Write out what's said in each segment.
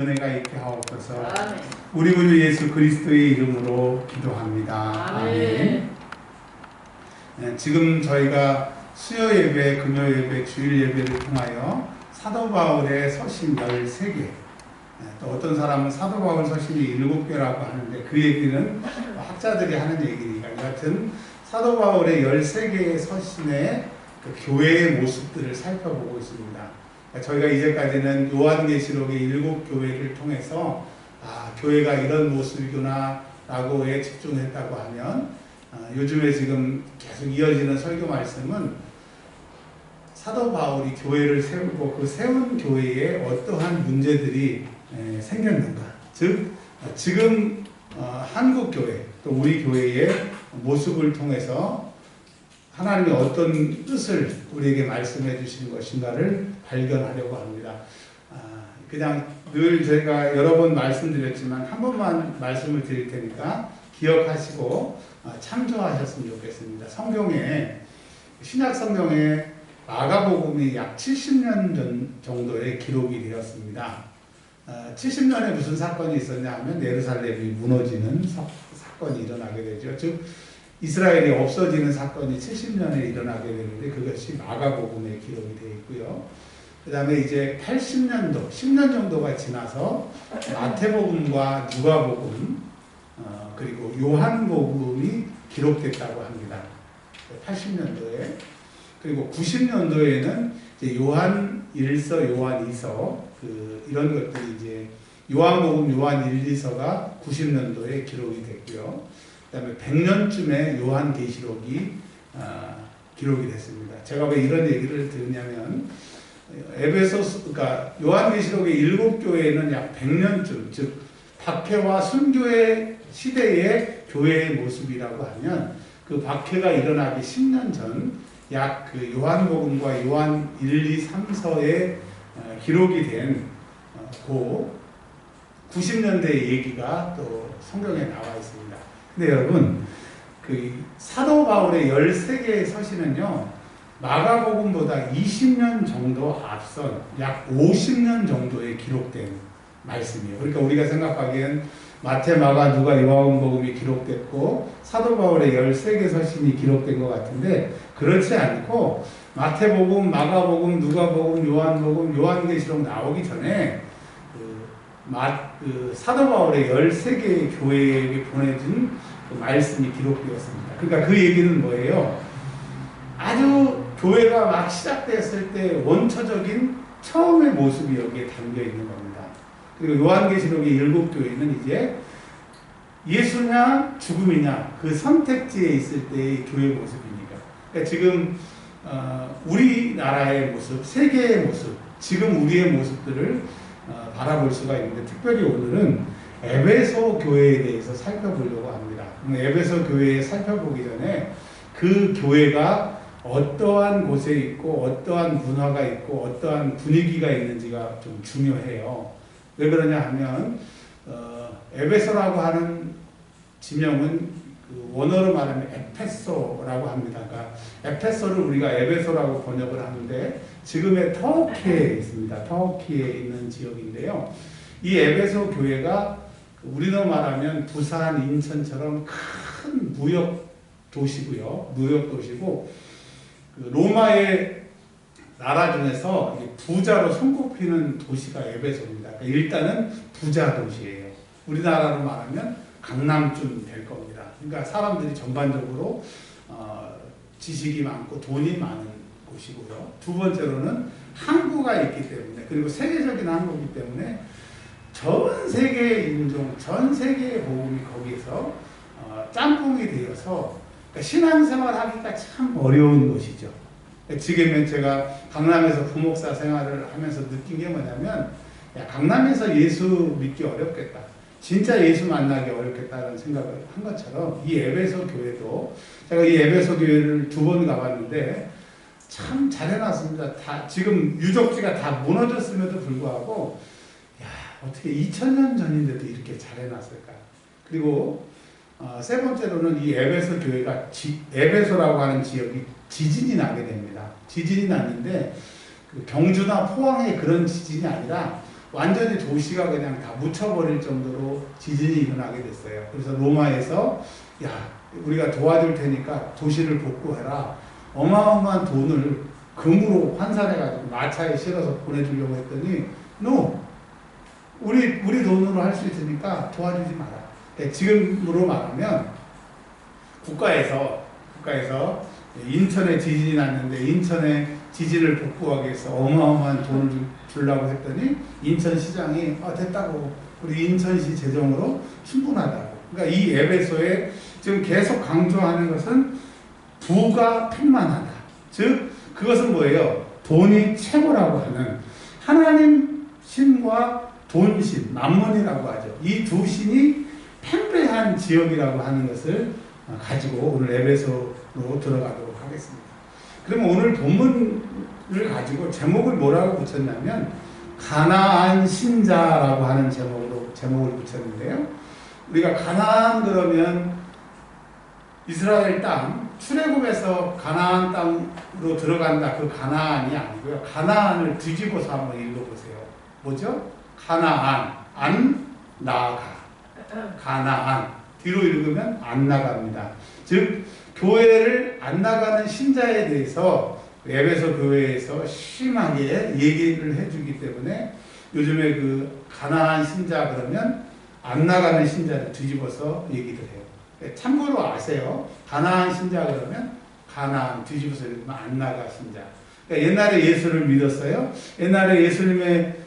은혜가 있게 하옵소서. 아멘. 우리 구주 예수 그리스도의 이름으로 기도합니다. 아멘. 네, 지금 저희가 수요 예배, 금요 예배, 주일 예배를 통하여 사도 바울의 서신 13개, 또 어떤 사람은 사도 바울 서신이 7개라고 하는데 그 얘기는 학자들이 하는 얘기니까 여하튼 사도 바울의 13개의 서신의 그 교회의 모습들을 살펴보고 있습니다. 저희가 이제까지는 요한계시록의 7교회를 통해서 교회가 이런 모습이구나 라고에 집중했다고 하면 요즘에 지금 계속 이어지는 설교 말씀은 사도 바울이 교회를 세우고 그 세운 교회에 어떠한 문제들이 생겼는가, 즉 지금 한국 교회 또 우리 교회의 모습을 통해서 하나님이 어떤 뜻을 우리에게 말씀해 주신 것인가를 발견하려고 합니다. 그냥 늘 제가 여러 번 말씀드렸지만 한 번만 말씀을 드릴 테니까 기억하시고 참조하셨으면 좋겠습니다. 성경에, 신약 성경에 마가복음이 약 70년 전 정도에 기록이 되었습니다. 70년에 무슨 사건이 있었냐 하면 예루살렘이 무너지는 사건이 일어나게 되죠. 즉 이스라엘이 없어지는 사건이 70년에 일어나게 되는데 그것이 마가복음에 기록이 되어 있고요. 그 다음에 이제 80년도, 10년 정도가 지나서 마태복음과 누가복음, 그리고 요한복음이 기록됐다고 합니다. 80년도에. 그리고 90년도에는 이제 요한 1서, 요한 2서, 이런 것들이 이제 요한복음, 요한 1, 2서가 90년도에 기록이 됐고요. 그 다음에 100년쯤에 요한계시록이 기록이 됐습니다. 제가 왜 이런 얘기를 드리냐면 그러니까 요한계시록의 7교회는 약 100년쯤, 즉 박해와 순교의 시대의 교회의 모습이라고 하면 그 박해가 일어나기 10년 전 약 그 요한복음과 요한 1, 2, 3서에 기록이 된 그 90년대의 얘기가 또 성경에 나와 있습니다. 근데 여러분, 그 사도 바울의 13개의 서신은요, 마가복음보다 20년 정도 앞선 약 50년 정도에 기록된 말씀이에요. 그러니까 우리가 생각하기엔 마태, 마가, 누가, 요한복음이 기록됐고 사도 바울의 13개 서신이 기록된 것 같은데 그렇지 않고 마태복음, 마가복음, 누가복음, 요한복음, 요한계시록 나오기 전에 사도 바울의 13개의 교회에게 보내준 그 말씀이 기록되었습니다. 그러니까 그 얘기는 뭐예요? 아주 교회가 막 시작됐을 때 원초적인 처음의 모습이 여기에 담겨 있는 겁니다. 그리고 요한계시록의 7교회는 이제 예수냐 죽음이냐 그 선택지에 있을 때의 교회 모습이니까. 그러니까 지금 우리나라의 모습, 세계의 모습, 지금 우리의 모습들을 바라볼 수가 있는데 특별히 오늘은 에베소 교회에 대해서 살펴보려고 합니다. 에베소 교회에 살펴보기 전에 그 교회가 어떠한 곳에 있고 어떠한 문화가 있고 어떠한 분위기가 있는지가 좀 중요해요. 왜 그러냐 하면 에베소라고 하는 지명은 그 원어로 말하면 에페소라고 합니다. 그러니까 에페소를 우리가 에베소라고 번역을 하는데 지금의 터키에 있습니다. 터키에 있는 지역인데요. 이 에베소 교회가 우리로 말하면 부산, 인천처럼 큰 무역 도시고요. 무역 도시고 그 로마의 나라 중에서 부자로 손꼽히는 도시가 에베소입니다. 그러니까 일단은 부자 도시예요. 우리나라로 말하면 강남쯤 될 겁니다. 그러니까 사람들이 전반적으로 지식이 많고 돈이 많은 곳이고요. 두 번째로는 항구가 있기 때문에, 그리고 세계적인 항구이기 때문에 전 세계의 인종, 전 세계의 복음이 거기에서 짬뽕이 되어서 그러니까 신앙생활 하기가 참 어려운 곳이죠. 지금은 제가 강남에서 부목사 생활을 하면서 느낀 게 뭐냐면 강남에서 예수 믿기 어렵겠다. 진짜 예수 만나기 어렵겠다는 생각을 한 것처럼 이 에베소 교회도 제가 이 에베소 교회를 2번 가봤는데 참 잘해놨습니다. 다 지금 유적지가 다 무너졌음에도 불구하고 어떻게 2000년 전인데도 이렇게 잘해놨을까. 그리고 세 번째로는 이 에베소 교회가 에베소라고 하는 지역이 지진이 나게 됩니다. 지진이 났는데 그 경주나 포항의 그런 지진이 아니라 완전히 도시가 그냥 다 묻혀버릴 정도로 지진이 일어나게 됐어요. 그래서 로마에서 야, 우리가 도와줄 테니까 도시를 복구해라. 어마어마한 돈을 금으로 환산해가지고 마차에 실어서 보내주려고 했더니 no! 우리 돈으로 할 수 있으니까 도와주지 마라. 네, 지금으로 말하면 국가에서 인천에 지진이 났는데 인천에 지진을 복구하기 위해서 어마어마한 돈을 주려고 했더니 인천시장이 됐다고 우리 인천시 재정으로 충분하다고. 그러니까 이 에베소에 지금 계속 강조하는 것은 부가 충만하다. 즉 그것은 뭐예요? 돈이 최고라고 하는 하나님 신과 돈신, 만몬이라고 하죠. 이 두 신이 팽배한 지역이라고 하는 것을 가지고 오늘 에베소로 들어가도록 하겠습니다. 그러면 오늘 본문을 가지고 제목을 뭐라고 붙였냐면 가나안 신자라고 하는 제목을 붙였는데요. 우리가 가나안 그러면 이스라엘 땅, 출애굽에서 가나안 땅으로 들어간다. 그 가나안이 아니고요. 가나안을 뒤집어서 한번 읽어보세요. 뭐죠? 가나안, 안 나아가. 가나안. 뒤로 읽으면 안 나갑니다. 즉 교회를 안 나가는 신자에 대해서 에베소 교회에서 심하게 얘기를 해주기 때문에 요즘에 그 가나안 신자 그러면 안 나가는 신자를 뒤집어서 얘기를 해요. 참고로 아세요. 가나안 신자 그러면 가나안 뒤집어서 읽으면 안 나가 신자. 그러니까 옛날에 예수를 믿었어요. 옛날에 예수님의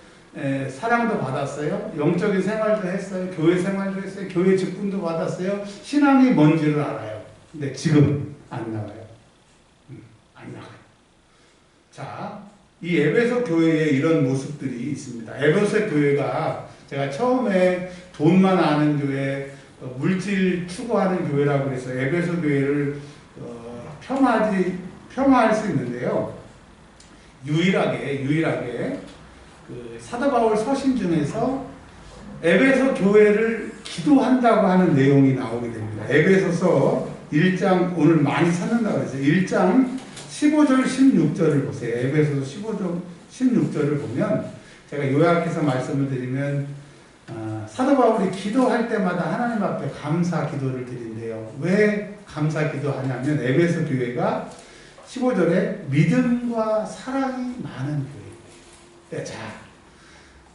사랑도 받았어요. 영적인 생활도 했어요. 교회 생활도 했어요. 교회 직분도 받았어요. 신앙이 뭔지를 알아요. 근데 지금 안 나가요. 안 나가요. 자, 이 에베소 교회에 이런 모습들이 있습니다. 에베소 교회가 제가 처음에 돈만 아는 교회, 물질 추구하는 교회라고 해서 에베소 교회를 폄하할 수 있는데요. 유일하게 그 사도 바울 서신 중에서 에베소 교회를 기도한다고 하는 내용이 나오게 됩니다. 에베소서 1장 오늘 많이 찾는다고 했어요. 1장 15절 16절을 보세요. 에베소서 15절 16절을 보면 제가 요약해서 말씀을 드리면 사도 바울이 기도할 때마다 하나님 앞에 감사 기도를 드린대요. 왜 감사 기도하냐면 에베소 교회가 15절에 믿음과 사랑이 많은 교회예요. 자,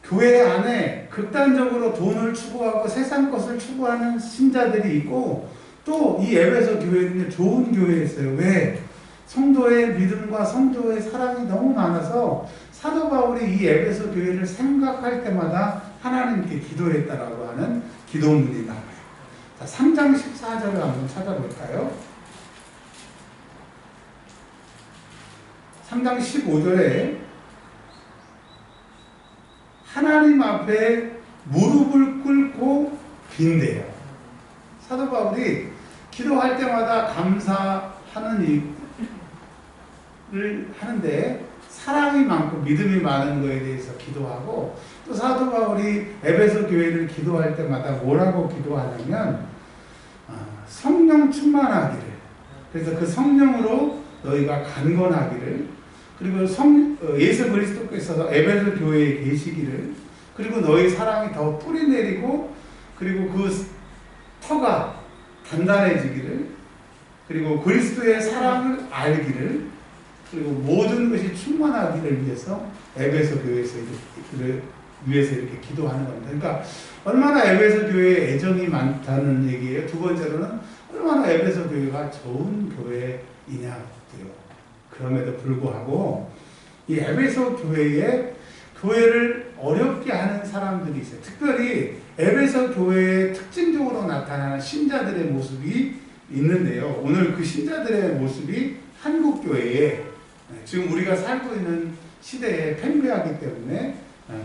교회 안에 극단적으로 돈을 추구하고 세상 것을 추구하는 신자들이 있고 또 이 에베소 교회는 좋은 교회였어요. 왜? 성도의 믿음과 성도의 사랑이 너무 많아서 사도 바울이 이 에베소 교회를 생각할 때마다 하나님께 기도했다라고 하는 기도문이 나와요. 자, 3장 14절을 한번 찾아볼까요? 3장 15절에 하나님 앞에 무릎을 꿇고 빈대요. 사도 바울이 기도할 때마다 감사하는 일을 하는데 사랑이 많고 믿음이 많은 것에 대해서 기도하고 또 사도 바울이 에베소 교회를 기도할 때마다 뭐라고 기도하냐면 성령 충만하기를, 그래서 그 성령으로 너희가 강건하기를, 그리고 예수 그리스도께서 에베소 교회에 계시기를, 그리고 너희 사랑이 더 뿌리내리고 그리고 그 터가 단단해지기를, 그리고 그리스도의 사랑을 알기를, 그리고 모든 것이 충만하기를 위해서 에베소 교회에서 이렇게 기도하는 겁니다. 그러니까 얼마나 에베소 교회에 애정이 많다는 얘기예요. 두 번째로는 얼마나 에베소 교회가 좋은 교회이냐고요. 그럼에도 불구하고 이 에베소 교회를 어렵게 하는 사람들이 있어요. 특별히 에베소 교회의 특징적으로 나타나는 신자들의 모습이 있는데요. 오늘 그 신자들의 모습이 한국 교회에 지금 우리가 살고 있는 시대에 팽배하기 때문에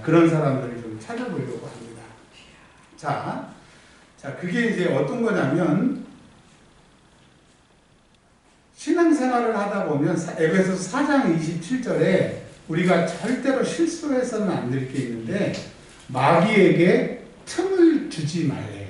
그런 사람들을 좀 찾아보려고 합니다. 자, 그게 이제 어떤 거냐면 신앙생활을 하다 보면 에베소서 4장 27절에 우리가 절대로 실수해서는 안 될 게 있는데 마귀에게 틈을 주지 말래요.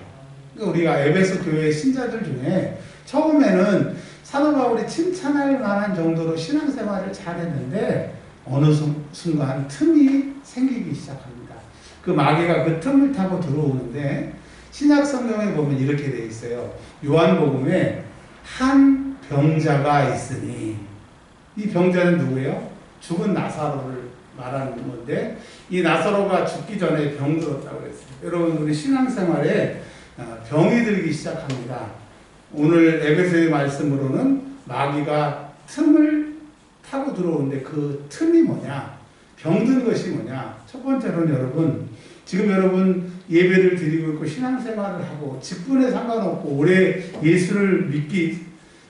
그러니까 우리가 에베소 교회 신자들 중에 처음에는 사도 바울이 칭찬할 만한 정도로 신앙생활을 잘했는데 어느 순간 틈이 생기기 시작합니다. 그 마귀가 그 틈을 타고 들어오는데 신약 성경에 보면 이렇게 되어 있어요. 요한복음에 한 병자가 있으니, 이 병자는 누구예요? 죽은 나사로를 말하는 건데, 이 나사로가 죽기 전에 병들었다고 그랬어요. 여러분, 우리 신앙생활에 병이 들기 시작합니다. 오늘 에베소의 말씀으로는 마귀가 틈을 타고 들어오는데 그 틈이 뭐냐? 병든 것이 뭐냐? 첫 번째로는 여러분, 지금 여러분 예배를 드리고 있고 신앙생활을 하고 직분에 상관없고 오래 예수를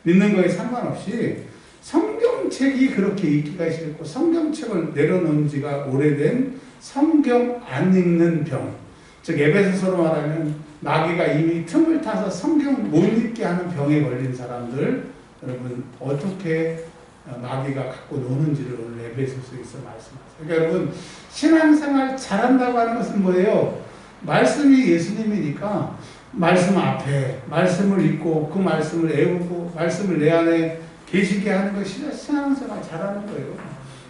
믿는 거에 상관없이 성경책이 그렇게 읽기가 싫고 성경책을 내려놓은 지가 오래된 성경 안 읽는 병, 즉 에베소서로 말하면 마귀가 이미 틈을 타서 성경 못 읽게 하는 병에 걸린 사람들, 여러분 어떻게 마귀가 갖고 노는지를 오늘 에베소서에서 말씀하세요. 그러니까 여러분, 신앙생활 잘한다고 하는 것은 뭐예요? 말씀이 예수님이니까 말씀 앞에 말씀을 읽고 그 말씀을 애우고 말씀을 내 안에 계시게 하는 것이 신앙생활 잘하는 거예요.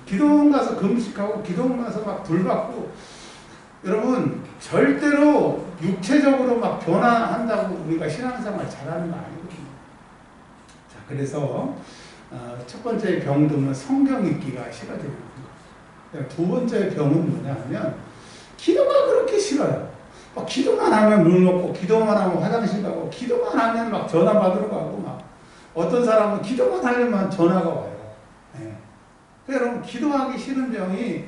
기도원 가서 금식하고 기도원 가서 막 불받고, 여러분 절대로 육체적으로 막 변화한다고 우리가 신앙생활 잘하는 거 아니거든요. 자, 그래서 첫 번째 병든 성경 읽기가 싫어지는 거예요. 두 번째 병은 뭐냐 하면 기도가 그렇게 싫어요. 막 기도만 하면 물 먹고 기도만 하면 화장실 가고 기도만 하면 막 전화 받으러 가고, 막 어떤 사람은 기도만 하려면 전화가 와요. 네. 여러분, 기도하기 싫은 병이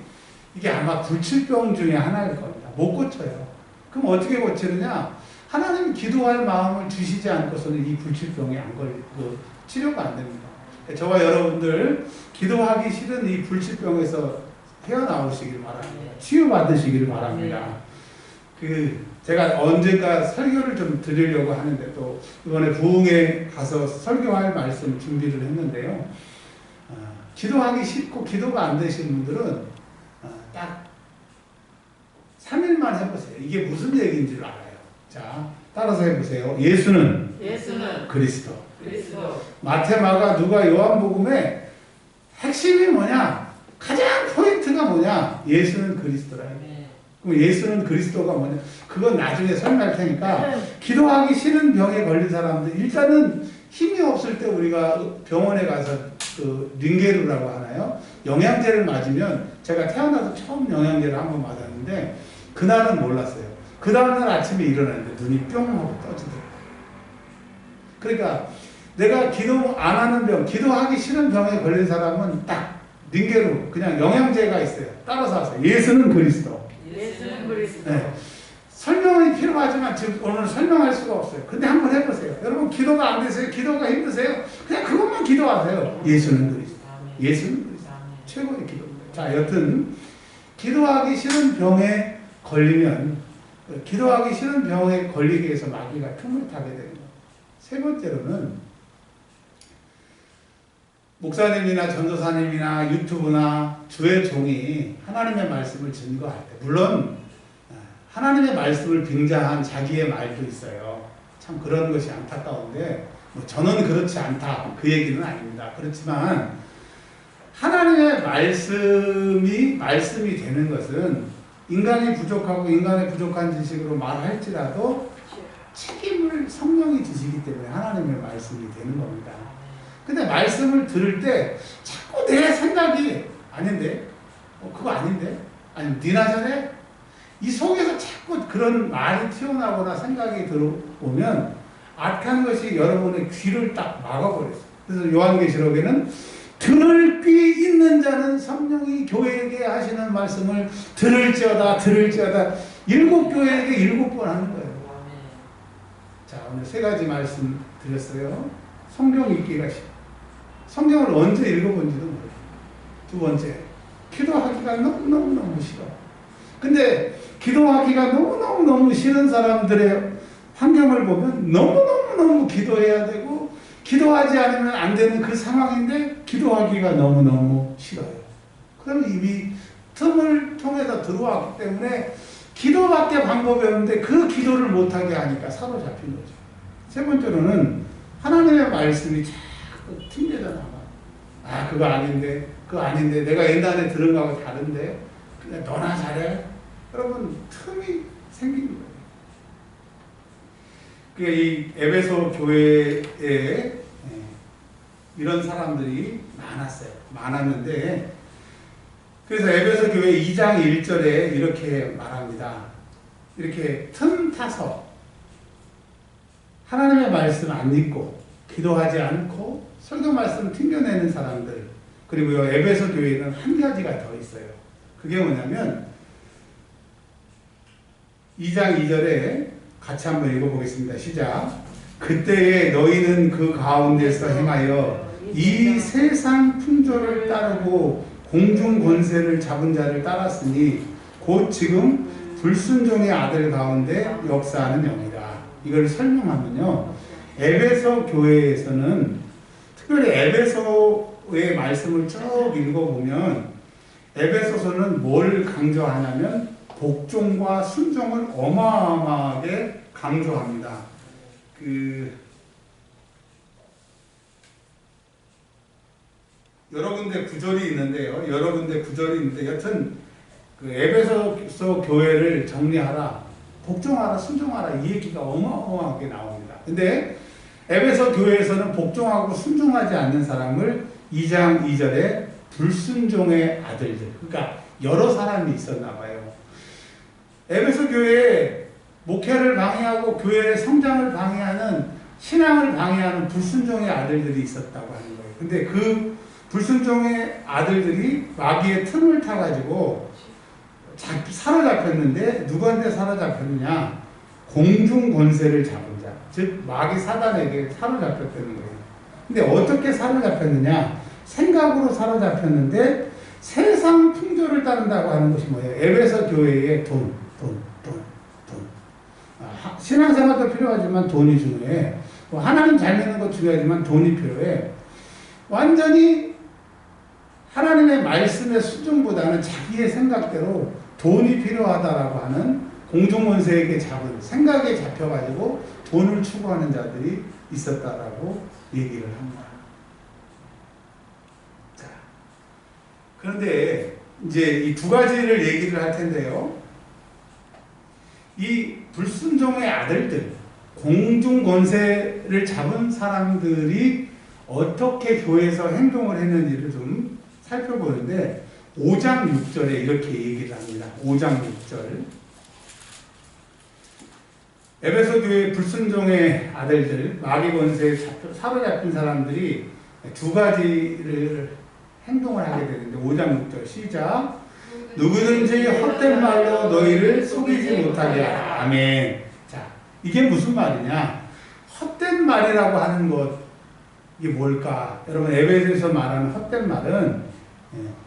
이게 아마 불치병 중에 하나일 겁니다. 못 고쳐요. 그럼 어떻게 고치느냐? 하나님 기도할 마음을 주시지 않고서는 이 불치병이 안 걸리고 치료가 안 됩니다. 저와 여러분들 기도하기 싫은 이 불치병에서 헤어나오시길 바랍니다. 치유받으시길 바랍니다. 제가 언젠가 설교를 좀 드리려고 하는데, 또 이번에 부흥에 가서 설교할 말씀 준비를 했는데요. 기도하기 싫고 기도가 안 되신 분들은 딱 3일만 해보세요. 이게 무슨 얘기인지 알아요. 자, 따라서 해보세요. 예수는 그리스도. 마태, 마가, 누가, 요한복음의 핵심이 뭐냐? 가장 포인트가 뭐냐? 예수는 그리스도라. 그럼 예수는 그리스도가 뭐냐? 그건 나중에 설명할 테니까, 기도하기 싫은 병에 걸린 사람들, 일단은 힘이 없을 때 우리가 병원에 가서 링게르라고 하나요? 영양제를 맞으면, 제가 태어나서 처음 영양제를 한번 맞았는데 그날은 몰랐어요. 그 다음날 아침에 일어났는데 눈이 뿅 하고 떠지더라고요. 그러니까 내가 기도 안 하는 병, 기도하기 싫은 병에 걸린 사람은 딱 링게르, 그냥 영양제가 있어요. 따라서 하세요. 예수는 그리스도. 네. 설명이 필요하지만 지금 오늘 설명할 수가 없어요. 근데 한번 해보세요. 여러분, 기도가 안 되세요? 기도가 힘드세요? 그냥 그것만 기도하세요. 예수는 그리스도. 예수는 그리스도. 최고의 기도입니다. 자, 여튼 기도하기 싫은 병에 걸리면, 기도하기 싫은 병에 걸리기 위해서 마귀가 틈을 타게 되는 거예요. 세 번째로는 목사님이나 전도사님이나 유튜브나 주의 종이 하나님의 말씀을 증거할 때, 물론 하나님의 말씀을 빙자한 자기의 말도 있어요. 참 그런 것이 안타까운데, 저는 그렇지 않다, 그 얘기는 아닙니다. 그렇지만 하나님의 말씀이 되는 것은 인간이 부족하고 인간의 부족한 지식으로 말할지라도 책임을 성령이 지시기 때문에 하나님의 말씀이 되는 겁니다. 근데 말씀을 들을 때 자꾸 내 생각이 아닌데, 그거 아닌데, 아니면 니나 잘해? 이 속에서 자꾸 그런 말이 튀어나오거나 생각이 들어오면 악한 것이 여러분의 귀를 딱 막아버렸어요. 그래서 요한계시록에는 들을 귀 있는 자는 성령이 교회에게 하시는 말씀을 들을지어다 7교회에게 7번 하는 거예요. 자, 오늘 3가지 말씀 드렸어요. 성경 읽기가 싫어. 성경을 언제 읽어본지도 모르고. 두 번째, 기도하기가 너무너무 싫어. 근데 기도하기가 너무너무 싫은 사람들의 환경을 보면 너무너무 기도해야 되고, 기도하지 않으면 안 되는 그 상황인데 기도하기가 너무너무 싫어요. 그러면 이미 틈을 통해서 들어왔기 때문에 기도밖에 방법이 없는데 그 기도를 못하게 하니까 사로잡힌 거죠. 세 번째로는 하나님의 말씀이 자꾸 튕겨져 나가. 그거 아닌데, 그거 아닌데, 내가 옛날에 들은 거하고 다른데, 그냥 너나 잘해? 여러분 틈이 생긴 거예요. 그러니까 이 에베소 교회에 이런 사람들이 많았는데 그래서 에베소 교회 2장 1절에 이렇게 말합니다. 이렇게 틈 타서 하나님의 말씀 안 읽고 기도하지 않고 설교 말씀 튕겨내는 사람들, 그리고 에베소 교회에는 한 가지가 더 있어요. 그게 뭐냐면 2장 2절에 같이 한번 읽어보겠습니다. 시작. 그때에 너희는 그 가운데서 행하여 이 세상 풍조를 따르고 공중 권세를 잡은 자를 따랐으니 곧 지금 불순종의 아들 가운데 역사하는 영이다. 이걸 설명하면요, 에베소 교회에서는 특별히 에베소의 말씀을 쭉 읽어보면 에베소서는 뭘 강조하냐면 복종과 순종을 어마어마하게 강조합니다. 여러 군데 구절이 있는데요. 여튼 그 에베소 교회를 정리하라, 복종하라, 순종하라, 이 얘기가 어마어마하게 나옵니다. 근데 에베소 교회에서는 복종하고 순종하지 않는 사람을 2장 2절에 불순종의 아들들, 그러니까 여러 사람이 있었나 봐요. 에베소 교회에 목회를 방해하고 교회의 성장을 방해하는, 신앙을 방해하는 불순종의 아들들이 있었다고 하는 거예요. 근데 그 불순종의 아들들이 마귀의 틈을 타가지고 사로잡혔는데, 누구한테 사로잡혔느냐? 공중 권세를 잡은 자, 즉 마귀 사단에게 사로잡혔다는 거예요. 근데 어떻게 사로잡혔느냐? 생각으로 사로잡혔는데 세상 풍조를 따른다고 하는 것이 뭐예요? 에베소 교회의 돈. 신앙생활도 필요하지만 돈이 중요해. 하나님 잘 믿는 것 중요하지만 돈이 필요해. 완전히 하나님의 말씀의 순종보다는 자기의 생각대로 돈이 필요하다라고 하는 공중권세에게 잡은, 생각에 잡혀가지고 돈을 추구하는 자들이 있었다라고 얘기를 합니다. 자, 그런데 이제 이 두 가지를 얘기를 할 텐데요. 이 불순종의 아들들, 공중권세를 잡은 사람들이 어떻게 교회에서 행동을 했는지를 좀 살펴보는데 5장 6절에 이렇게 얘기를 합니다. 5장 6절. 에베소 교회 불순종의 아들들, 마귀 권세에 사로잡힌 사람들이 두 가지를 행동을 하게 되는데 5장 6절 시작. 누구든지 헛된 말로 너희를 속이지 못하게 하라. 아멘. 자, 이게 무슨 말이냐? 헛된 말이라고 하는 것, 이게 뭘까? 여러분, 에베소에서 말하는 헛된 말은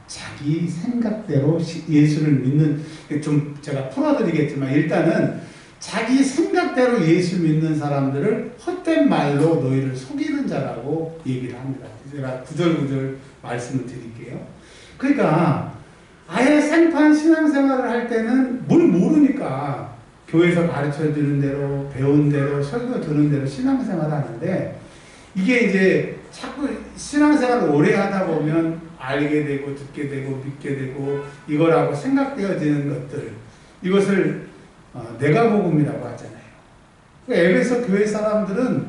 자기 생각대로 예수를 믿는, 좀 제가 풀어드리겠지만 일단은 자기 생각대로 예수 믿는 사람들을 헛된 말로 너희를 속이는 자라고 얘기를 합니다. 제가 구절구절 말씀을 드릴게요. 그러니까 아예 생판 신앙생활을 할 때는 뭘 모르니까 교회에서 가르쳐주는 대로, 배운 대로, 설교 듣는 대로 신앙생활을 하는데, 이게 이제 자꾸 신앙생활을 오래 하다 보면 알게 되고 듣게 되고 믿게 되고 이거라고 생각되어지는 것들, 이것을 내가복음이라고 하잖아요. 에베소 교회 사람들은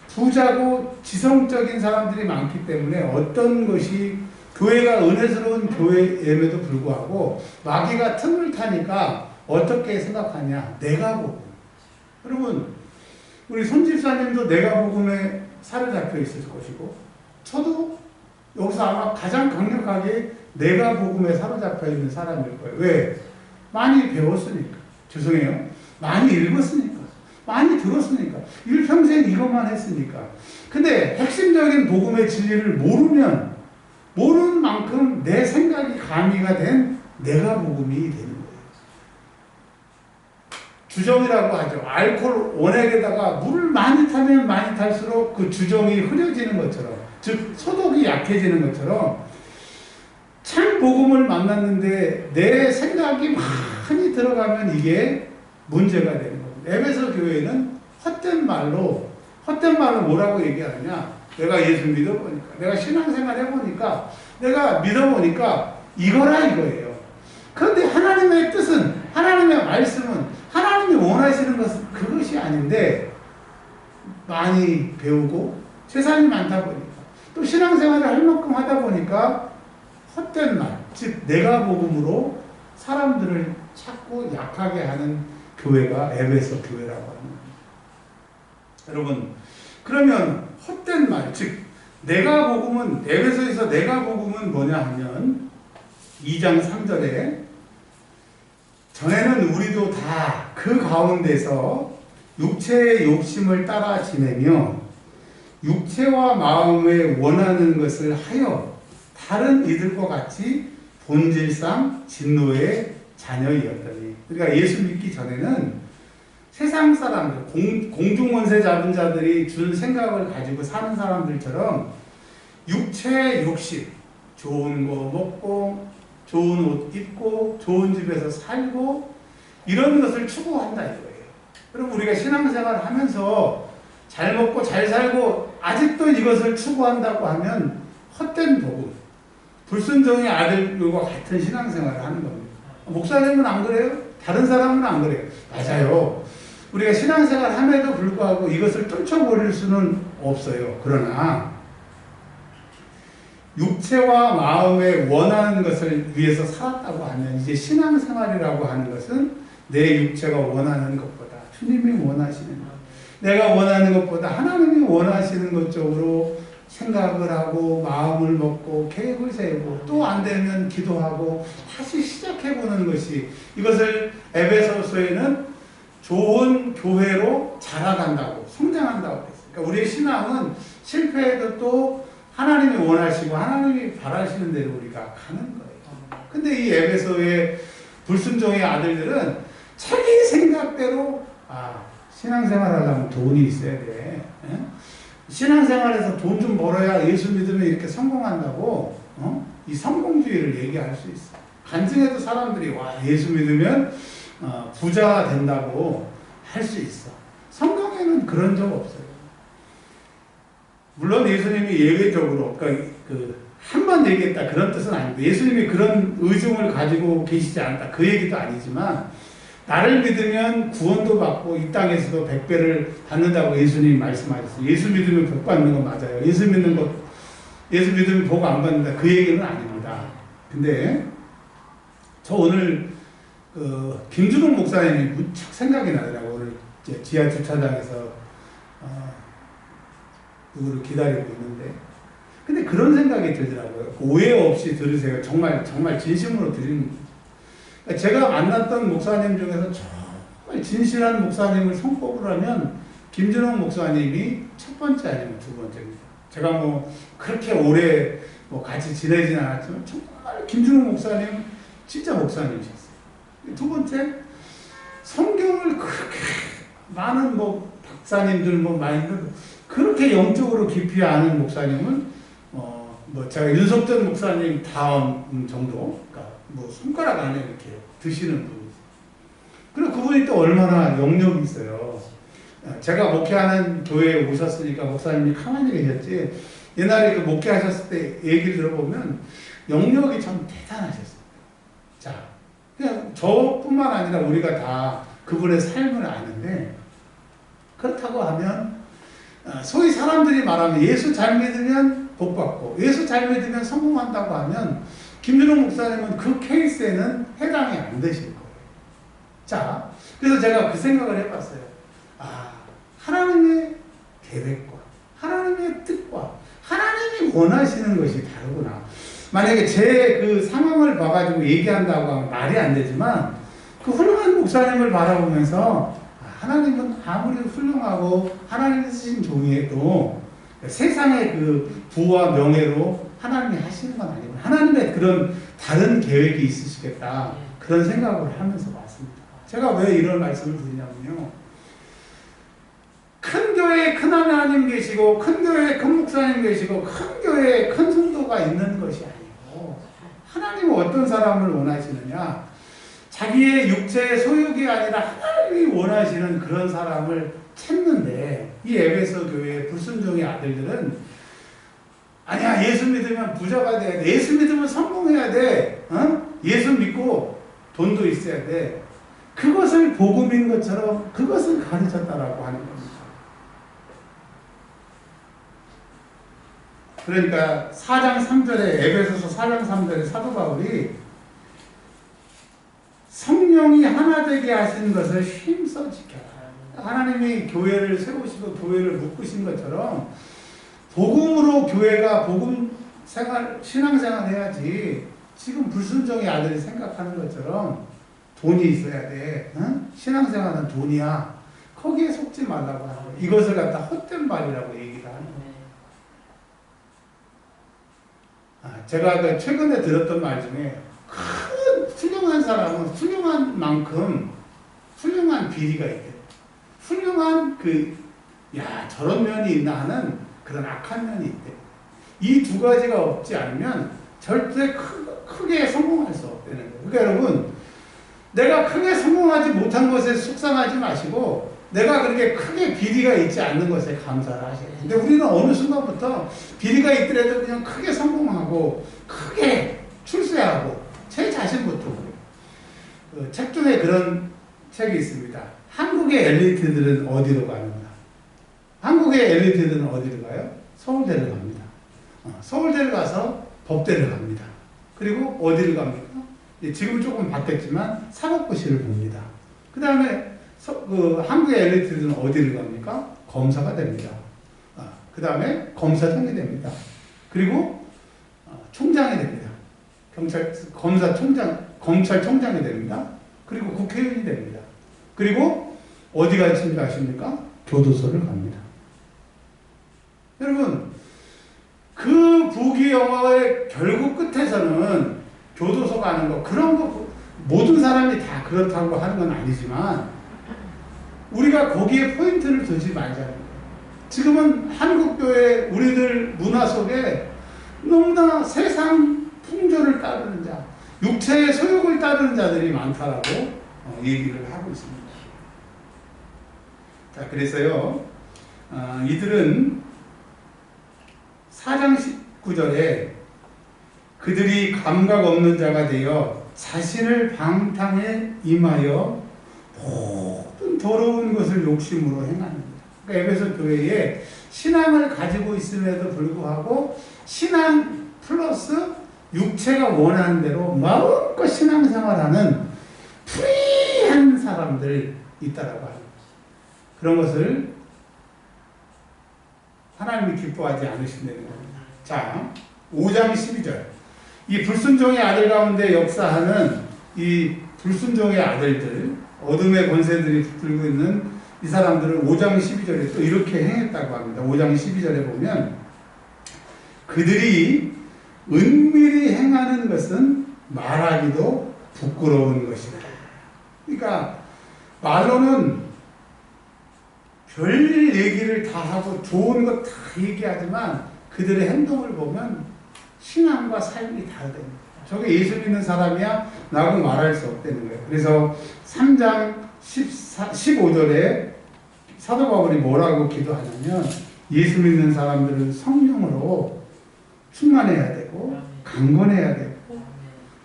부자고 지성적인 사람들이 많기 때문에 어떤 것이 교회가 은혜스러운 교회임에도 불구하고 마귀가 틈을 타니까 어떻게 생각하냐? 내가복음. 여러분, 우리 손집사님도 내가복음에 사로잡혀 있을 것이고, 저도 여기서 아마 가장 강력하게 내가복음에 사로잡혀 있는 사람일 거예요. 왜? 많이 배웠으니까. 죄송해요. 많이 읽었으니까. 많이 들었으니까. 일평생 이것만 했으니까. 근데 핵심적인 복음의 진리를 모르는 만큼 내 생각이 가미가 된 내가복음이 되는 거예요. 주정이라고 하죠. 알코올 원액에다가 물을 많이 타면 많이 탈수록 그 주정이 흐려지는 것처럼, 즉 소독이 약해지는 것처럼, 참 복음을 만났는데 내 생각이 많이 들어가면 이게 문제가 되는 겁니다. 에베소 교회는 헛된 말로 뭐라고 얘기하느냐? 내가 예수 믿어보니까, 내가 신앙생활 해보니까, 내가 믿어보니까 이거라 이거예요. 그런데 하나님의 뜻은, 하나님의 말씀은 하나님이 원하시는 것은 그것이 아닌데 많이 배우고 세상이 많다 보니까 또 신앙생활을 할 만큼 하다 보니까 헛된 말, 즉 내가 복음으로 사람들을 자꾸 약하게 하는 교회가 에베소 교회라고 하는 겁니다. 여러분, 그러면 헛된 말, 즉 내가 복음은 에베소에서 내가 복음은 뭐냐 하면 2장 3절에 전에는 우리도 다 그 가운데서 육체의 욕심을 따라 지내며 육체와 마음에 원하는 것을 하여 다른 이들과 같이 본질상 진노의 자녀이었더니. 그러니까 예수 믿기 전에는 세상 사람들, 공중원세 잡은 자들이 준 생각을 가지고 사는 사람들처럼 육체의 욕심, 좋은 거 먹고 좋은 옷 입고 좋은 집에서 살고 이런 것을 추구한다 이거예요. 그럼 우리가 신앙생활을 하면서 잘 먹고 잘 살고 아직도 이것을 추구한다고 하면 헛된 복음, 불순종의 아들과 같은 신앙생활을 하는 겁니다. 목사님은 안 그래요? 다른 사람은 안 그래요? 맞아요. 우리가 신앙생활 함에도 불구하고 이것을 뚫쳐버릴 수는 없어요. 그러나 육체와 마음에 원하는 것을 위해서 살았다고 하면 이제 신앙생활이라고 하는 것은 내 육체가 원하는 것보다 주님이 원하시는 것, 내가 원하는 것보다 하나님이 원하시는 것 쪽으로 생각을 하고 마음을 먹고 계획을 세우고 또 안 되면 기도하고 다시 시작해보는 것이, 이것을 에베소서에는 좋은 교회로 자라간다고 성장한다고 했어요. 그러니까 우리의 신앙은 실패해도 또 하나님이 원하시고 하나님이 바라시는 대로 우리가 가는 거예요. 근데 이 에베소의 불순종의 아들들은 자기 생각대로 신앙생활 하려면 돈이 있어야 돼. 신앙생활에서 돈 좀 벌어야 예수 믿으면 이렇게 성공한다고 이 성공주의를 얘기할 수 있어. 간증해도 사람들이 예수 믿으면 부자가 된다고 할 수 있어. 성경에는 그런 적 없어요. 물론 예수님이 예외적으로 한 번 얘기했다 그런 뜻은 아니고 예수님이 그런 의중을 가지고 계시지 않다 그 얘기도 아니지만 나를 믿으면 구원도 받고 이 땅에서도 100배를 받는다고 예수님이 말씀하셨어요. 예수 믿으면 복 받는 건 맞아요. 예수 믿으면 복 안 받는다 그 얘기는 아닙니다. 근데 저 오늘 김준홍 목사님이 무척 생각이 나더라고요. 오늘 지하 주차장에서 누구를 기다리고 있는데 근데 그런 생각이 들더라고요. 오해 없이 들으세요. 정말 진심으로 드리는 거예요. 제가 만났던 목사님 중에서 정말 진실한 목사님을 손꼽으로 하면 김준홍 목사님이 첫 번째 아니면 두 번째입니다. 제가 그렇게 오래 같이 지내진 않았지만 정말 김준홍 목사님 진짜 목사님이셨어요. 두 번째, 성경을 그렇게 많은 박사님들 많이 그렇게 영적으로 깊이 아는 목사님은 제가 윤석전 목사님 다음 정도, 그러니까 손가락 안에 이렇게 드시는 분이세요. 그리고 그분이 또 얼마나 영역이 있어요. 제가 목회하는 교회에 오셨으니까 목사님이 가만히 계셨지, 옛날에 그 목회하셨을 때 얘기를 들어보면 영역이 참 대단하셨어요. 자, 그냥 저뿐만 아니라 우리가 다 그분의 삶을 아는데, 그렇다고 하면 소위 사람들이 말하면 예수 잘 믿으면 복받고 예수 잘 믿으면 성공한다고 하면 김준홍 목사님은 그 케이스에는 해당이 안 되실 거예요. 자, 그래서 제가 그 생각을 해봤어요. 하나님의 계획과 하나님의 뜻과 하나님이 원하시는 것이 다르구나. 만약에 제 그 상황을 봐가지고 얘기한다고 하면 말이 안 되지만 그 훌륭한 목사님을 바라보면서 하나님은 아무리 훌륭하고 하나님이 쓰신 종이에도 세상의 그 부와 명예로 하나님이 하시는 건 아니고 하나님의 그런 다른 계획이 있으시겠다 그런 생각을 하면서 봤습니다. 제가 왜 이런 말씀을 드리냐면요, 큰 교회에 큰 하나님 계시고 큰 교회에 큰 목사님 계시고 큰 교회에 큰 성도가 있는 것이 아니고 하나님은 어떤 사람을 원하시느냐, 자기의 육체의 소유가 아니라 하나님이 원하시는 그런 사람을 찾는데, 이 에베소 교회의 불순종의 아들들은 아니야, 예수 믿으면 부자가 돼야 돼, 예수 믿으면 성공해야 돼, 예수 믿고 돈도 있어야 돼, 그것을 복음인 것처럼 그것을 가르쳤다라고 하는 겁니다. 그러니까 4장 3절에 에베소서 4장 3절에 사도 바울이 성령이 하나 되게 하신 것을 힘써 지켜라. 하나님이 교회를 세우시고 교회를 묶으신 것처럼 복음으로 교회가 복음 생활, 신앙생활 해야지. 지금 불순종의 아들이 생각하는 것처럼 돈이 있어야 돼. 응? 신앙생활은 돈이야. 거기에 속지 말라고 하는 거예요. 이것을 갖다 헛된 말이라고 얘기를 하는 거예요. 제가 최근에 들었던 말 중에 큰 훌륭한 사람은 훌륭한 만큼 훌륭한 비리가 있대. 훌륭한 저런 면이 있나 하는 그런 악한 면이 있대. 이 두 가지가 없지 않으면 절대 크게 성공할 수 없다는 거예요. 그러니까 여러분, 내가 크게 성공하지 못한 것에 속상하지 마시고 내가 그렇게 크게 비리가 있지 않는 것에 감사를 하셔야 돼요. 근데 우리는 어느 순간부터 비리가 있더라도 그냥 크게 성공하고 크게 출세하고 제 자신부터 그 책 중에 그런 책이 있습니다. 한국의 엘리트들은 어디로 가는가? 한국의 엘리트들은 어디로 가요? 서울대를 갑니다. 서울대를 가서 법대를 갑니다. 그리고 어디를 갑니까? 지금 조금 바뀌었지만 사법고시를 봅니다. 그 다음에 한국의 엘리트들은 어디를 갑니까? 검사가 됩니다. 그 다음에 검사장이 됩니다. 그리고 총장이 됩니다. 검찰총장이 됩니다. 그리고 국회의원이 됩니다. 그리고 어디 가신지 아십니까? 교도소를 갑니다. 여러분, 그 부귀영화의 결국 끝에서는 교도소 가는 거, 그런 거 모든 사람이 다 그렇다고 하는 건 아니지만 우리가 거기에 포인트를 두지 말자는 거예요. 지금은 한국교회 우리들 문화 속에 너무나 세상 풍조를 따르는 자, 육체의 소욕을 따르는 자들이 많다라고 얘기를 하고 있습니다. 자, 그래서요, 이들은 4장 19절에 그들이 감각 없는 자가 되어 자신을 방탕에 임하여 모든 더러운 것을 욕심으로 행합니다. 그러니까 에베소 교회에 신앙을 가지고 있음에도 불구하고 신앙 플러스 육체가 원하는 대로 마음껏 신앙생활하는 프리한 사람들 있다라고 합니다. 그런 것을 하나님이 기뻐하지 않으신다는 겁니다. 자, 5장 12절. 이 불순종의 아들 가운데 역사하는 이 불순종의 아들들, 어둠의 권세들이 붙들고 있는 이 사람들을 5장 12절에 또 이렇게 행했다고 합니다. 5장 12절에 보면 그들이 은밀히 행하는 것은 말하기도 부끄러운 것이다. 그러니까 말로는 별 얘기를 다 하고 좋은 것 다 얘기하지만 그들의 행동을 보면 신앙과 삶이 다르답니다. 저게 예수 믿는 사람이야? 라고 말할 수 없다는 거예요. 그래서 3장 15절에 사도 바울이 뭐라고 기도하냐면 예수 믿는 사람들은 성령으로 충만해야 되고 강건해야 되고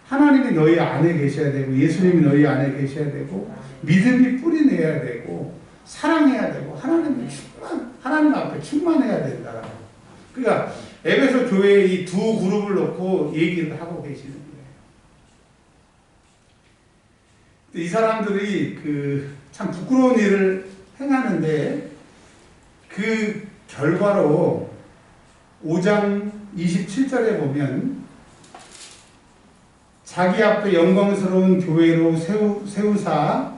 하나님이 너희 안에 계셔야 되고 예수님이 너희 안에 계셔야 되고 믿음이 뿌리내야 되고 사랑해야 되고 하나님 앞에 충만해야 된다라고. 그러니까 에베소 교회에 이 두 그룹을 놓고 얘기를 하고 계시는 거예요. 이 사람들이 참 부끄러운 일을 행하는데 그 결과로 5장 27절에 보면 자기 앞에 영광스러운 교회로 세우사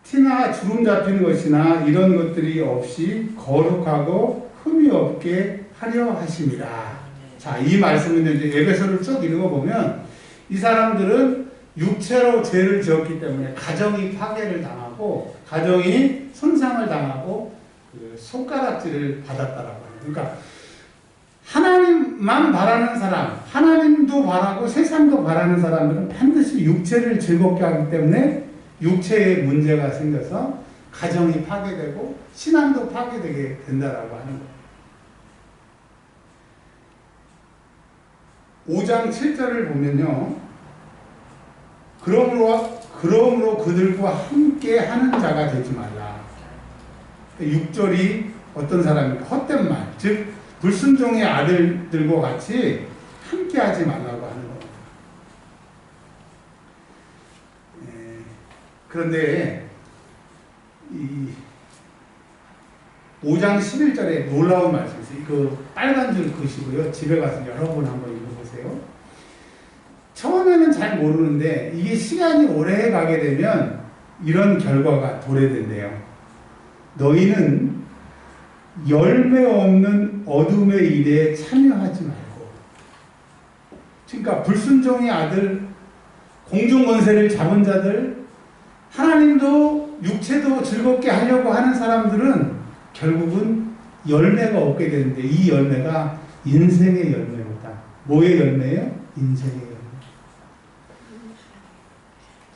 티나 주름 잡힌 것이나 이런 것들이 없이 거룩하고 흠이 없게 하려 하심이라. 자, 이 말씀은 이제 에베소를 쭉 읽어보면 이 사람들은 육체로 죄를 지었기 때문에 가정이 파괴를 당하고 가정이 손상을 당하고 손가락질을 받았다라고 해요. 그러니까 하나님만 바라는 사람, 하나님도 바라고 세상도 바라는 사람들은 반드시 육체를 즐겁게 하기 때문에 육체에 문제가 생겨서 가정이 파괴되고 신앙도 파괴되게 된다라고 하는 거예요. 5장 7절을 보면요. 그러므로 그들과 함께 하는 자가 되지 말라. 6절이 어떤 사람입니까? 헛된 말, 즉 불순종의 아들들과 같이 함께 하지 말라고 하는 겁니다. 그런데 이 5장 11절에 놀라운 말씀이 있어요. 그 빨간 줄 그시고요. 집에 가서 여러 번 한번 읽어보세요. 처음에는 잘 모르는데 이게 시간이 오래 가게 되면 이런 결과가 도래된대요. 너희는 열매 없는 어둠의 일에 참여하지 말고. 그러니까 불순종의 아들, 공중 권세를 잡은 자들, 하나님도 육체도 즐겁게 하려고 하는 사람들은 결국은 열매가 없게 되는데 이 열매가 인생의 열매입니다. 뭐의 열매예요? 인생의 열매.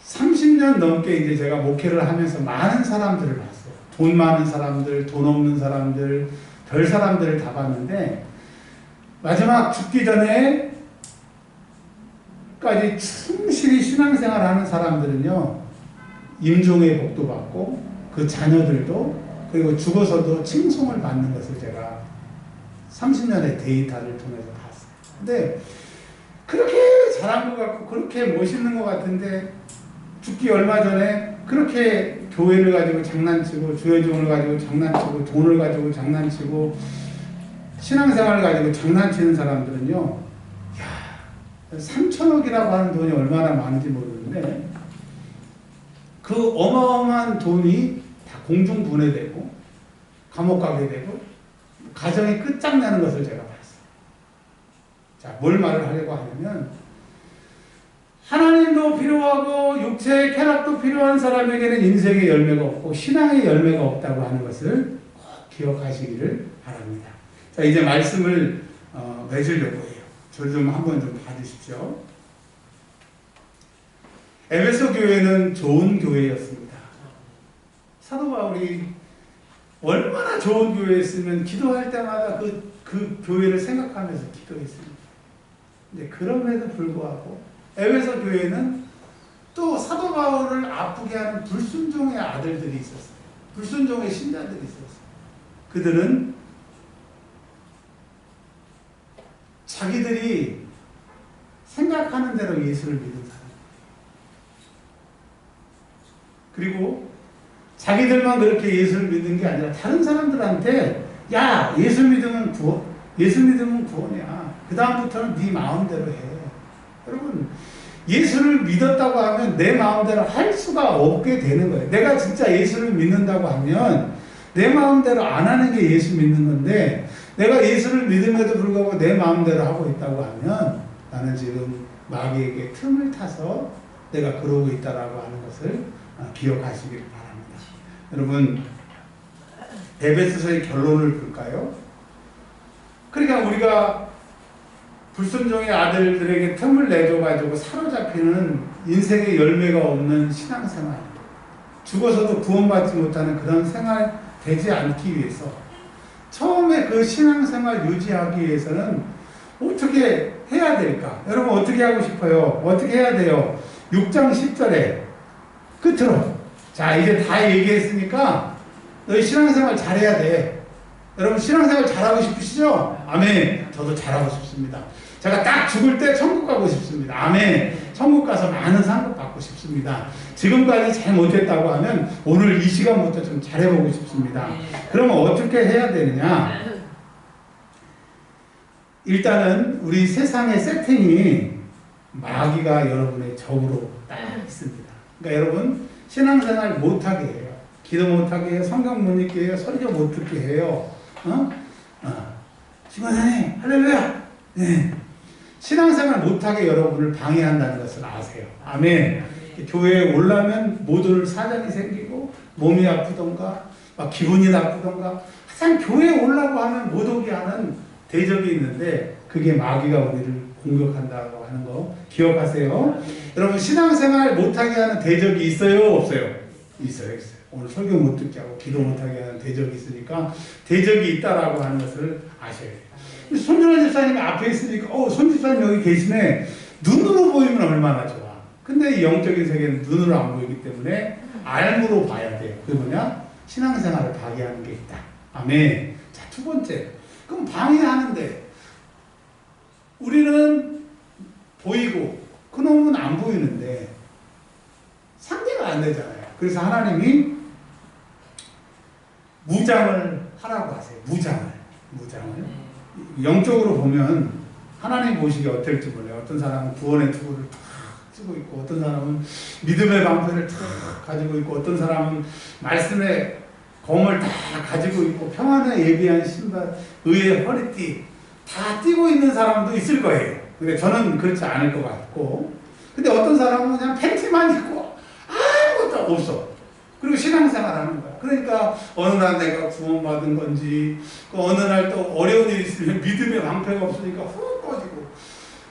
30년 넘게 이제 제가 목회를 하면서 많은 사람들을 봤어요. 돈 많은 사람들, 돈 없는 사람들, 별 사람들을 다 봤는데 마지막 죽기 전에까지 충실히 신앙생활을 하는 사람들은요, 임종의 복도 받고 그 자녀들도, 그리고 죽어서도 칭송을 받는 것을 제가 30년의 데이터를 통해서 봤어요. 근데 그렇게 잘한 것 같고 그렇게 멋있는 것 같은데 죽기 얼마 전에 그렇게 교회를 가지고 장난치고 주여종을 가지고 장난치고 돈을 가지고 장난치고 신앙생활을 가지고 장난치는 사람들은요, 3천억이라고 하는 돈이 얼마나 많은지 모르는데 그 어마어마한 돈이 다 공중분해되고 감옥 가게 되고 가정이 끝장나는 것을 제가 봤어요. 자, 뭘 말을 하려고 하냐면 하나님도 필요하고 육체의 쾌락도 필요한 사람에게는 인생의 열매가 없고 신앙의 열매가 없다고 하는 것을 꼭 기억하시기를 바랍니다. 자, 이제 말씀을 맺으려고 해요. 저 좀 한번 좀 봐주십시오. 에베소 교회는 좋은 교회였습니다. 사도 바울이 얼마나 좋은 교회였으면 기도할 때마다 그 교회를 생각하면서 기도했습니다. 근데 그럼에도 불구하고 에베소 교회는 또 사도 바울을 아프게 하는 불순종의 아들들이 있었어요. 불순종의 신자들이 있었어요. 그들은 자기들이 생각하는 대로 예수를 믿은 사람, 그리고 자기들만 그렇게 예수를 믿는 게 아니라 다른 사람들한테 야, 예수 믿으면 구원이야. 그 다음부터는 네 마음대로 해. 여러분, 예수를 믿었다고 하면 내 마음대로 할 수가 없게 되는 거예요. 내가 진짜 예수를 믿는다고 하면 내 마음대로 안 하는 게 예수 믿는 건데, 내가 예수를 믿음에도 불구하고 내 마음대로 하고 있다고 하면 나는 지금 마귀에게 틈을 타서 내가 그러고 있다라고 하는 것을 기억하시길 바랍니다. 여러분, 에베소서의 결론을 볼까요? 그러니까 우리가 불순종의 아들들에게 틈을 내줘가지고 사로잡히는 인생의 열매가 없는 신앙생활, 죽어서도 구원받지 못하는 그런 생활 되지 않기 위해서 처음에 그 신앙생활 유지하기 위해서는 어떻게 해야 될까? 여러분, 어떻게 하고 싶어요? 어떻게 해야 돼요? 6장 10절에 끝으로, 자, 이제 다 얘기했으니까 너희 신앙생활 잘해야 돼. 여러분, 신앙생활 잘하고 싶으시죠? 아멘. 저도 잘하고 싶습니다. 제가 딱 죽을 때 천국 가고 싶습니다. 아멘. 천국 가서 많은 상급 받고 싶습니다. 지금까지 잘 못했다고 하면 오늘 이 시간부터 좀 잘해보고 싶습니다. 그러면 어떻게 해야 되느냐? 일단은 우리 세상의 세팅이 마귀가 여러분의 적으로 딱 있습니다. 그러니까 여러분, 신앙생활 못하게 해요. 기도 못하게 해요. 성경 못 읽게 해요. 설교 못 듣게 해요. 신관사님, 할렐루야! 네. 신앙생활 못하게 여러분을 방해한다는 것을 아세요. 아멘. 교회에 올라면 모두 사정이 생기고 몸이 아프던가 막 기분이 나쁘던가 항상 교회에 오려고 하면 못 오게 하는 대적이 있는데 그게 마귀가 우리를 공격한다고 하는 거 기억하세요. 여러분, 신앙생활 못하게 하는 대적이 있어요? 없어요? 있어요. 오늘 설교 못 듣게 하고 기도 못하게 하는 대적이 있으니까 대적이 있다라고 하는 것을 아셔야 돼요. 손준환 집사님이 앞에 있으니까 손 집사님 여기 계시네. 눈으로 보이면 얼마나 좋아. 근데 이 영적인 세계는 눈으로 안 보이기 때문에 알므로 봐야 돼요. 그게 뭐냐? 신앙생활을 방해하는 게 있다. 아멘. 자, 두 번째. 그럼 방해하는데 우리는 보이고 그놈은 안 보이는데 상대가 안 되잖아요. 그래서 하나님이 무장을 하라고 하세요. 무장을. 영적으로 보면 하나님 보시기에 어떨지 몰라요. 어떤 사람은 구원의 투구를 탁 쓰고 있고, 어떤 사람은 믿음의 방패를 탁 가지고 있고, 어떤 사람은 말씀의 검을 다 가지고 있고, 평안에 예비한 신발, 의의 허리띠 다 띄고 있는 사람도 있을 거예요. 근데 저는 그렇지 않을 것 같고, 근데 어떤 사람은 그냥 팬티만 입고 아무것도 없어. 그리고 신앙생활 하는 거야. 그러니까 어느 날 내가 구원받은 건지, 어느 날 또 어려운 일이 있으면 믿음의 방패가 없으니까 훅 꺼지고,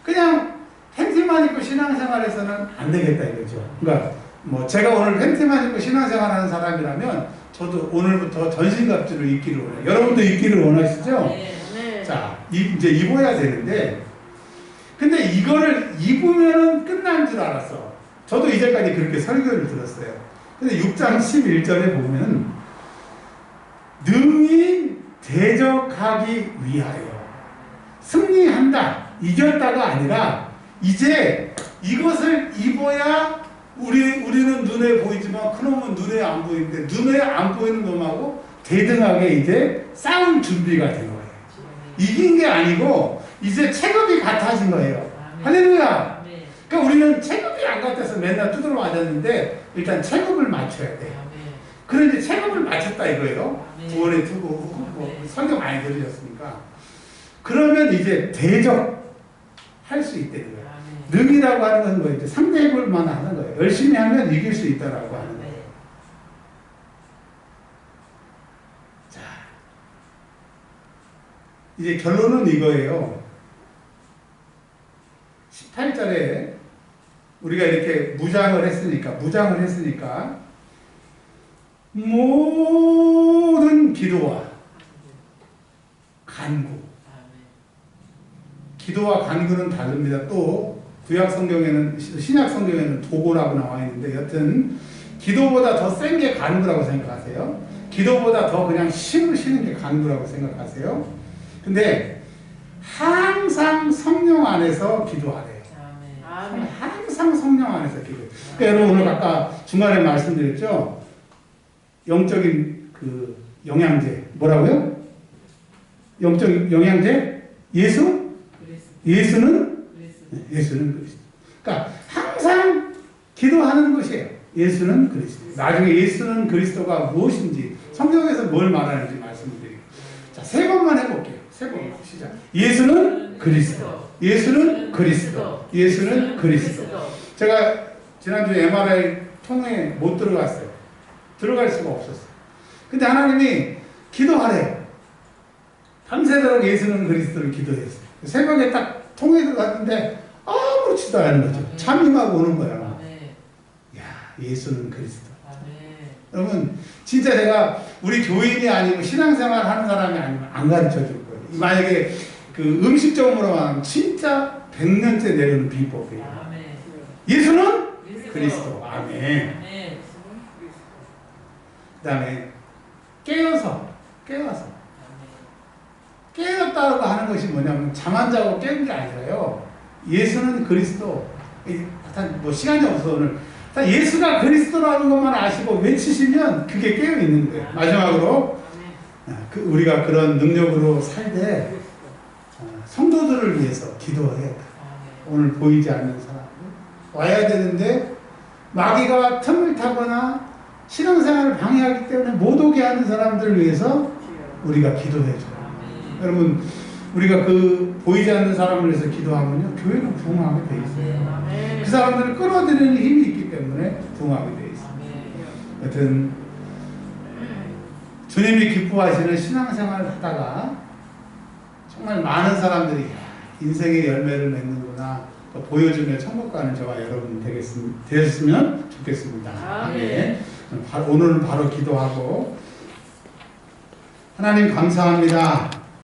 그냥 팬티만 입고 신앙생활에서는 안 되겠다 이거죠. 그러니까 뭐 제가 오늘 팬티만 입고 신앙생활하는 사람이라면 저도 오늘부터 전신갑주를 입기를 원해요. 여러분도 입기를 원하시죠? 네. 자, 이제 입어야 되는데, 근데 이거를 입으면은 끝난 줄 알았어. 저도 이제까지 그렇게 설교를 들었어요. 근데 6장 11절에 보면 능히 대적하기 위하여 승리한다, 이겼다가 아니라 이제 이것을 입어야 우리는 눈에 보이지만 그놈은 눈에 안 보이는데, 눈에 안 보이는 놈하고 대등하게 이제 싸울 준비가 된 거예요. 이긴 게 아니고 이제 체급이 같아진 거예요. 할렐루야. 그러니까 우리는 체급이 안 같아서 맨날 두드러 맞았는데 일단 체급을 맞춰야 돼요. 그런데 체급을 맞췄다 이거예요. 구원에 두고 뭐 설교 많이 들으셨으니까. 그러면 이제 대적할 수 있다는 거예요. 능이라고 하는 건 뭐 이제 상대해볼만 하는 거예요. 열심히 하면 이길 수 있다라고 하는 거예요. 자, 이제 결론은 이거예요. 18절에 우리가 이렇게 무장을 했으니까 모든 기도와 간구, 기도와 간구는 다릅니다. 또 구약 성경에는, 신약 성경에는 도고라고 나와 있는데, 여튼 기도보다 더 센 게 간구라고 생각하세요. 기도보다 더 그냥 힘을 쉬는 게 간구라고 생각하세요. 근데 항상 성령 안에서 기도하래요. 항상 성령 안에서 기도해요. 그러니까 여러분 오늘 아까 중간에 말씀드렸죠? 영적인 그 영양제, 뭐라고요? 영적 영양제? 예수는 그리스도. 그러니까 항상 기도하는 것이에요. 예수는 그리스도. 나중에 예수는 그리스도가 무엇인지 성경에서 뭘 말하는지 말씀드릴게요. 자, 3번만 해볼게요. 3번 시작. 예수는 그리스도. 예수는 그리스도. 예수는 그리스도. 제가 지난주에 MRI 통에 못 들어갔어요. 들어갈 수가 없었어요. 근데 하나님이 기도하래요. 밤새도록 예수는 그리스도를 기도했어요. 새벽에 딱 통에 들어갔는데 아무렇지도 않은 거죠. 잠임하고 오는 거야. 야, 예수는 그리스도. 여러분, 진짜 제가 우리 교인이 아니고 신앙생활 하는 사람이 아니면 안 가르쳐 줄 거예요. 만약에 그 음식적으로 하면 진짜 100년째 내려오는 비법이에요. 예수는 그리스도. 아멘. 그 다음에 깨었다고 하는 것이 뭐냐면 잠 안 자고 깨운 게 아니라요. 예수는 그리스도. 뭐 시간이 없어서 오늘 예수가 그리스도라는 것만 아시고 외치시면 그게 깨어 있는 거예요. 마지막으로 우리가 그런 능력으로 살되 성도들을 위해서 기도해야 돼. 오늘 보이지 않는 사람들 와야 되는데 마귀가 틈을 타거나 신앙생활을 방해하기 때문에 못 오게 하는 사람들을 위해서 우리가 기도해줘요. 여러분, 우리가 그 보이지 않는 사람을 위해서 기도하면요, 교회는 부흥하게 돼 있어요. 그 사람들을 끌어들이는 힘이 있기 때문에 부흥하게 돼 있어요. 여튼 주님이 기뻐하시는 신앙생활을 하다가 정말 많은 사람들이 인생의 열매를 맺는구나 보여주며 천국 가는 저와 여러분 되었으면 좋겠습니다. 아멘. 오늘은 바로 기도하고, 하나님 감사합니다.